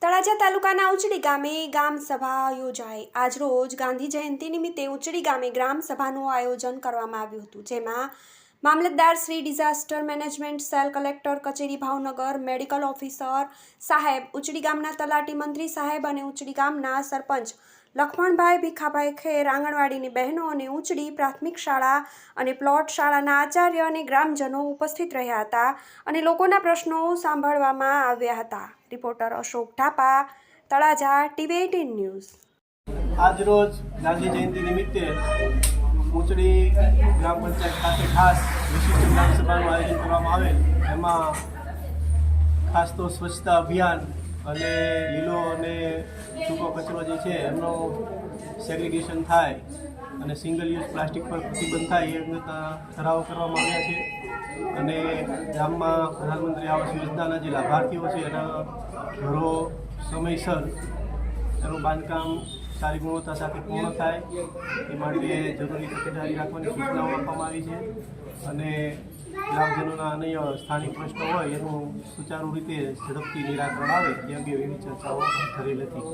તળાજા તાલુકાના ઉચડી ગામે ગ્રામ સભા યોજાઈ। આજરોજ ગાંધી જયંતિ નિમિત્તે ઉચડી ગામે ગ્રામ સભાનું આયોજન કરવામાં આવ્યું હતું, જેમાં મામલતદાર Shri, disaster management cell, collector કચેરી ભાવનગર, મેડિકલ ઓફિસર સાહેબ, ઉચડી ગામના તલાટી મંત્રી સાહેબ અને ઉચડી ગામના સરપંચ લખમણભાઈ ભીખાભાઈ ખેર, આંગણવાડીની બહેનો અને ઉચડી પ્રાથમિક શાળા અને પ્લોટ શાળાના આચાર્ય અને ગ્રામજનો ઉપસ્થિત રહ્યા હતા અને લોકોના પ્રશ્નો સાંભળવામાં આવ્યા હતા। Reporter Ashok Dhapa, Talaja, TV18 news. આજરોજ ગાંધી જયંતિ નિમિત્તે ઉચડી ગ્રામ પંચાયત ખાતે ખાસ વિશિષ્ટ ગ્રામ સભાનું આયોજન કરવામાં આવેલ। એમાં ખાસ તો સ્વચ્છતા અભિયાન અને લીલો અને સૂકો કચરો જે છે એમનો સેગ્રિગેશન થાય અને સિંગલ યુઝ પ્લાસ્ટિક પર પ્રતિબંધ થાય એ અંગેના ઠરાવો કરવામાં આવ્યા છે અને ગામમાં પ્રધાનમંત્રી આવાસ યોજનાના જે લાભાર્થીઓ છે એના ઘરો સમયસર એનું બાંધકામ સારી ગુણવત્તા સાથે પૂર્ણ થાય એ માટે જરૂરી તકેદારી રાખવાની સૂચનાઓ આપવામાં આવી છે અને ગ્રામજનોના અન્ય સ્થાનિક પ્રશ્નો હોય એનું સુચારુ રીતે ઝડપથી નિરાકરણ આવે તે અંગે વિવિધ ચર્ચાઓ કરેલ હતી।